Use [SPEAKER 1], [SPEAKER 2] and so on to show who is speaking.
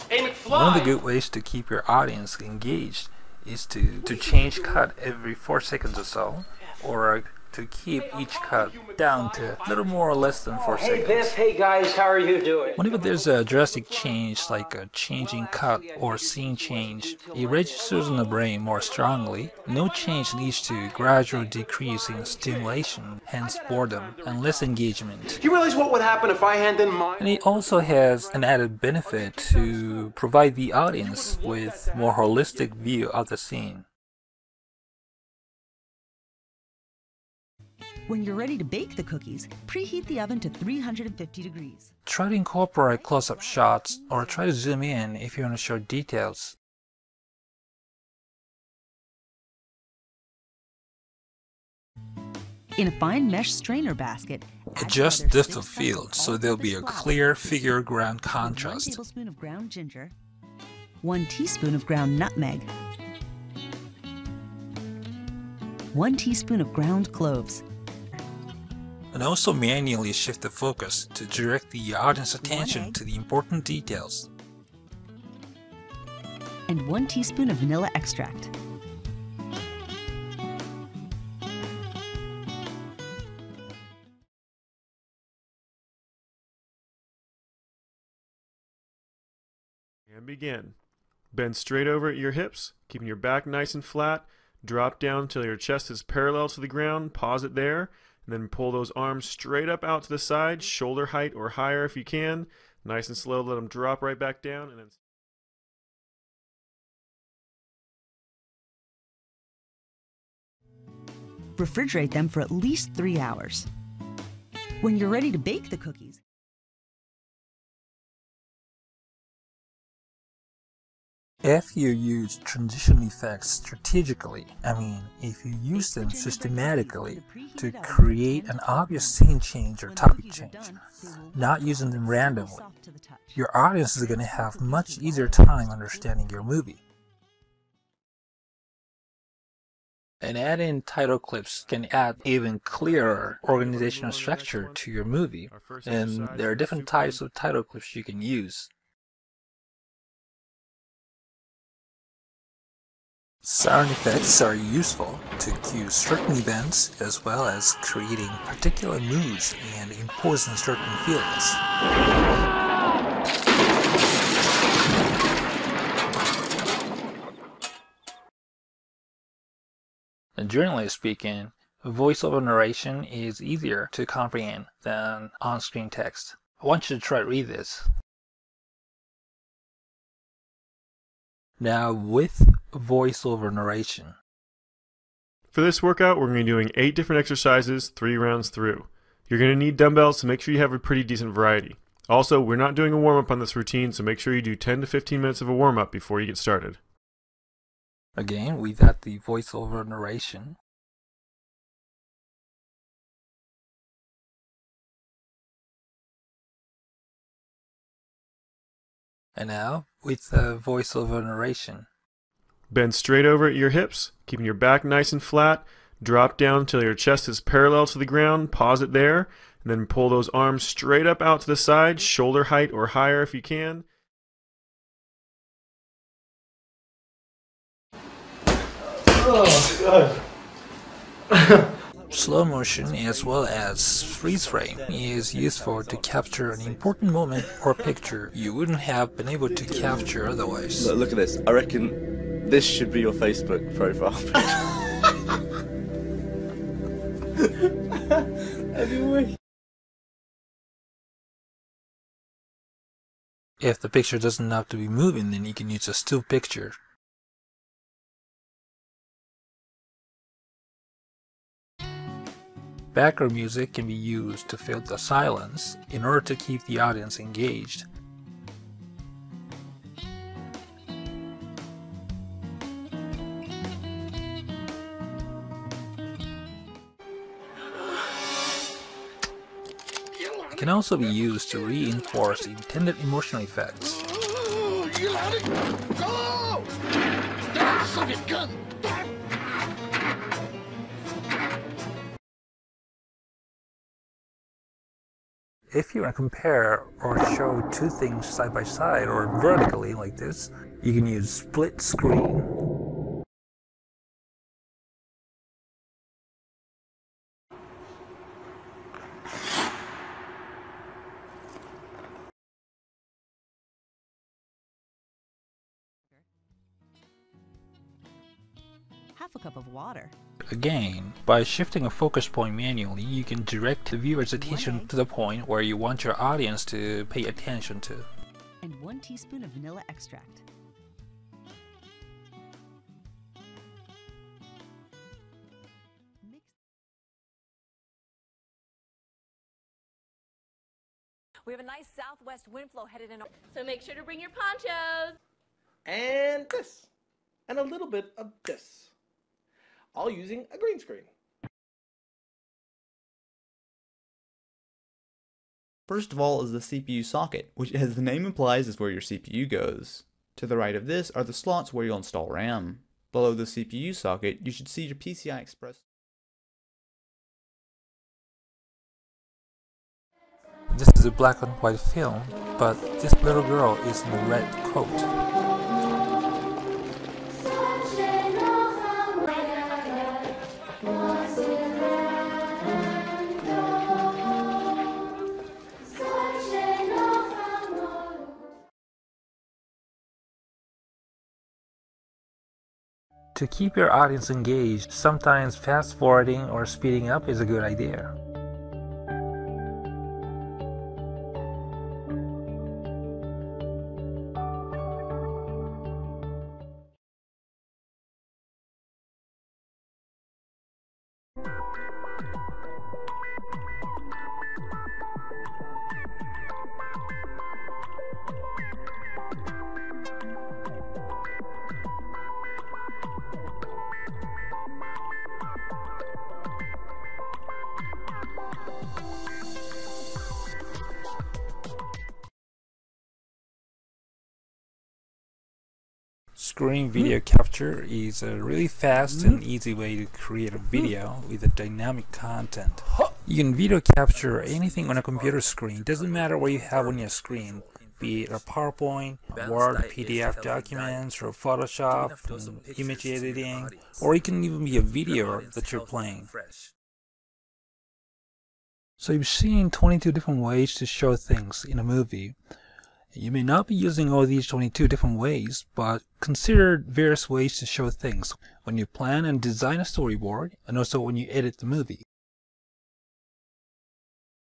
[SPEAKER 1] Hey,
[SPEAKER 2] One of the
[SPEAKER 1] McFly!
[SPEAKER 2] good ways to keep your audience engaged is to change cut every 4 seconds or so, or to keep each cut down to a little more or less than 4
[SPEAKER 1] Hey, Biff.
[SPEAKER 2] seconds.
[SPEAKER 1] Hey, guys. How are you doing?
[SPEAKER 2] Whenever there's a drastic change, like a changing cut or scene change, it registers in the brain more strongly. No change leads to a gradual decrease in stimulation, hence boredom, and less engagement.
[SPEAKER 1] Do you realize what would happen if I hand in mine?
[SPEAKER 2] And it also has an added benefit to provide the audience with more holistic view of the scene.
[SPEAKER 3] When you're ready to bake the cookies, preheat the oven to 350 degrees.
[SPEAKER 2] Try to incorporate close-up shots or try to zoom in if you want to show details.
[SPEAKER 3] In a fine mesh strainer basket,
[SPEAKER 2] Adjust depth of field so there'll be a clear figure ground
[SPEAKER 3] 1
[SPEAKER 2] contrast.
[SPEAKER 3] tablespoon of ground ginger, 1 teaspoon of ground nutmeg, 1 teaspoon of ground cloves,
[SPEAKER 2] And also manually shift the focus to direct the audience attention to the important details.
[SPEAKER 3] and 1 teaspoon of vanilla extract.
[SPEAKER 4] And begin. Bend straight over at your hips, keeping your back nice and flat. Drop down until your chest is parallel to the ground. Pause it there. And then pull those arms straight up out to the side, shoulder height or higher if you can. Nice and slow, let them drop right back down. And then
[SPEAKER 3] Refrigerate them for at least 3 hours. When you're ready to bake the cookies,
[SPEAKER 2] If you use transition effects strategically, if you use them systematically to create an obvious scene change or topic change, not using them randomly, your audience is going to have much easier time understanding your movie. And add-in title clips can add even clearer organizational structure to your movie, and there are different types of title clips you can use. Sound effects are useful to cue certain events as well as creating particular moods and imposing certain feelings. And generally speaking, voiceover narration is easier to comprehend than on-screen text. I want you to try to read this. Now with voiceover narration.
[SPEAKER 4] for this workout, we're going to be doing 8 different exercises, 3 rounds through. You're going to need dumbbells, so make sure you have a pretty decent variety. Also, we're not doing a warm-up on this routine, so make sure you do 10 to 15 minutes of a warm-up before you get started.
[SPEAKER 2] Again, we got the voiceover narration. And now, with the voiceover narration.
[SPEAKER 4] Bend straight over at your hips, keeping your back nice and flat. Drop down until your chest is parallel to the ground. Pause it there. And then pull those arms straight up out to the side, shoulder height or higher if you can.
[SPEAKER 1] Oh,
[SPEAKER 2] Slow motion as well as freeze frame is useful to capture an important moment or picture you wouldn't have been able to capture otherwise.
[SPEAKER 5] Look at this. I reckon this should be your Facebook profile. Anyway.
[SPEAKER 2] If the picture doesn't have to be moving, then you can use a still picture. Background music can be used to fill the silence in order to keep the audience engaged. It can also be used to reinforce intended emotional effects. If you want to compare or show two things side by side or vertically like this, you can use split screen.
[SPEAKER 3] Half a cup of water.
[SPEAKER 2] Again, by shifting a focus point manually, you can direct the viewer's attention to the point where you want your audience to pay attention to.
[SPEAKER 3] And 1 teaspoon of vanilla extract. Mix.
[SPEAKER 6] We have a nice southwest wind flow headed in. So make sure to bring your ponchos.
[SPEAKER 7] And this. And a little bit of this. All using a green screen.
[SPEAKER 8] First of all is the CPU socket, which as the name implies is where your CPU goes. To the right of this are the slots where you'll install RAM. Below the CPU socket, you should see your PCI Express.
[SPEAKER 2] This is a black and white film, but this little girl is in a red coat. To keep your audience engaged, sometimes fast forwarding or speeding up is a good idea. Screen video capture is a really fast and easy way to create a video with a dynamic content. You can video capture anything on a computer screen, doesn't matter what you have on your screen, be it a PowerPoint, Word, PDF documents, or Photoshop, image editing, or it can even be a video that you're playing. So you've seen 22 different ways to show things in a movie. You may not be using all these 22 different ways, but consider various ways to show things when you plan and design a storyboard, and also when you edit the movie.